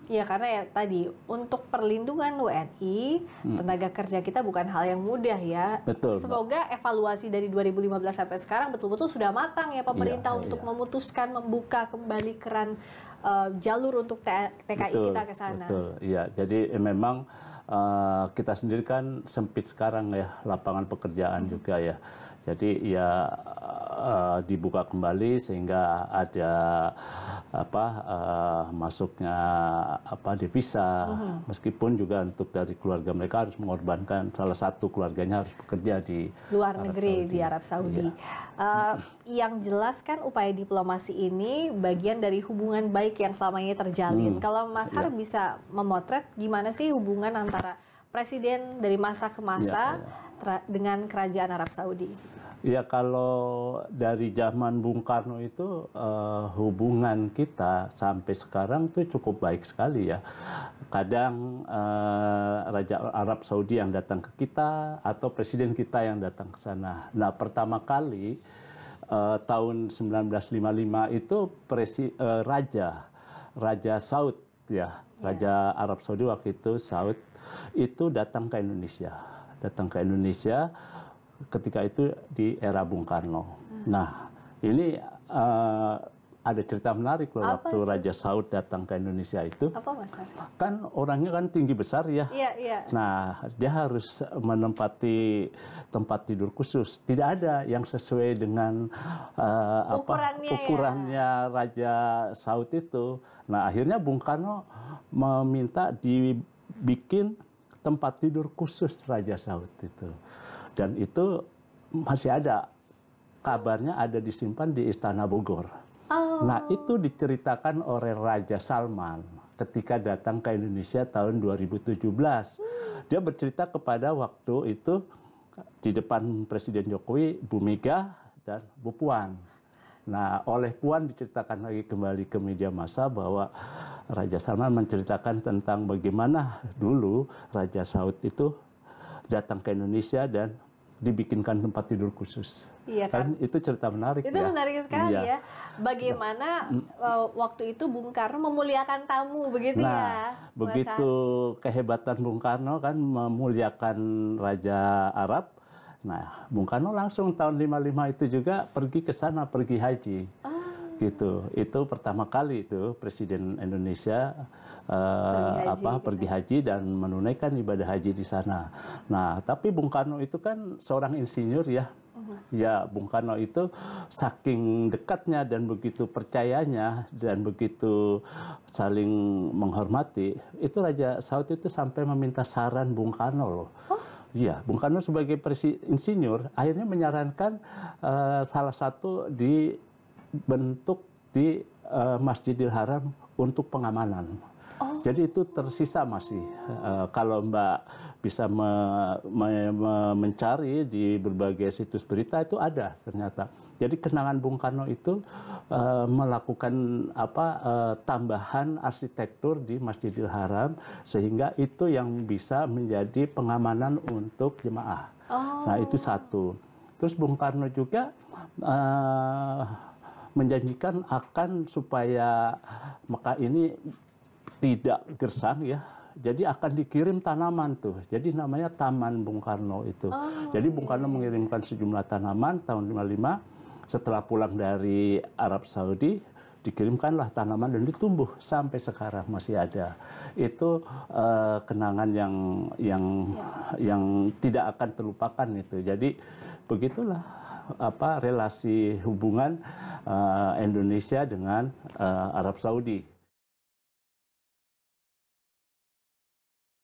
Iya, karena ya tadi untuk perlindungan WNI, tenaga kerja kita bukan hal yang mudah ya. Betul, Semoga evaluasi dari 2015 sampai sekarang betul-betul sudah matang ya pemerintah untuk iya. memutuskan membuka kembali keran jalur untuk TKI kita ke sana. Betul, iya. Jadi memang kita sendiri kan sempit sekarang ya lapangan pekerjaan juga ya. Jadi ya dibuka kembali sehingga ada masuknya devisa, meskipun juga untuk dari keluarga mereka harus mengorbankan, salah satu keluarganya harus bekerja di luar Arab negeri, Saudi. di Arab Saudi. Yang jelas kan upaya diplomasi ini bagian dari hubungan baik yang selama ini terjalin. Kalau Mas Har bisa memotret gimana sih hubungan antara presiden dari masa ke masa dengan kerajaan Arab Saudi? Ya, kalau dari zaman Bung Karno itu hubungan kita sampai sekarang tuh cukup baik sekali ya. Kadang Raja Arab Saudi yang datang ke kita atau presiden kita yang datang ke sana. Nah, pertama kali tahun 1955 itu Raja Saud ya, Raja Arab Saudi waktu itu Saud itu datang ke Indonesia. Ketika itu di era Bung Karno. Nah, ini ada cerita menarik loh waktu Raja Saud datang ke Indonesia itu. Apa Mas Har? Kan orangnya kan tinggi besar ya. Iya. Nah, dia harus menempati tempat tidur khusus. Tidak ada yang sesuai dengan ukurannya Raja Saud itu. Nah, akhirnya Bung Karno meminta dibikin tempat tidur khusus Raja Saud itu. Dan itu masih ada, kabarnya ada disimpan di Istana Bogor. Nah, itu diceritakan oleh Raja Salman ketika datang ke Indonesia tahun 2017. Dia bercerita kepada waktu itu di depan Presiden Jokowi, Bu Mega, dan Bu Puan. Nah, oleh Puan diceritakan lagi kembali ke media massa bahwa Raja Salman menceritakan tentang bagaimana dulu Raja Saud itu datang ke Indonesia dan dibikinkan tempat tidur khusus. Iya kan? Itu cerita menarik. Itu menarik sekali ya. Bagaimana waktu itu Bung Karno memuliakan tamu, begitu ya? Begitu kehebatan Bung Karno kan memuliakan Raja Arab. Nah, Bung Karno langsung tahun 55 itu juga pergi ke sana, pergi haji. Gitu. Itu pertama kali itu Presiden Indonesia pergi haji dan menunaikan ibadah haji di sana. Nah, tapi Bung Karno itu kan seorang insinyur ya. Ya, Bung Karno itu saking dekatnya dan begitu percayanya dan begitu saling menghormati, itu Raja Saud itu sampai meminta saran Bung Karno loh. Iya, Bung Karno sebagai insinyur akhirnya menyarankan salah satu dibentuk di Masjidil Haram untuk pengamanan. Jadi itu tersisa masih. Kalau Mbak bisa mencari di berbagai situs berita itu ada ternyata. Jadi kenangan Bung Karno itu melakukan tambahan arsitektur di Masjidil Haram sehingga itu yang bisa menjadi pengamanan untuk jemaah. Nah, itu satu. Terus Bung Karno juga menjanjikan akan supaya Mekah ini tidak gersang ya, jadi akan dikirim tanaman tuh. Jadi namanya Taman Bung Karno itu. Jadi Bung Karno mengirimkan sejumlah tanaman tahun 55. Setelah pulang dari Arab Saudi, dikirimkanlah tanaman dan ditumbuh sampai sekarang masih ada. Itu kenangan yang tidak akan terlupakan itu. Jadi begitulah relasi hubungan Indonesia dengan Arab Saudi.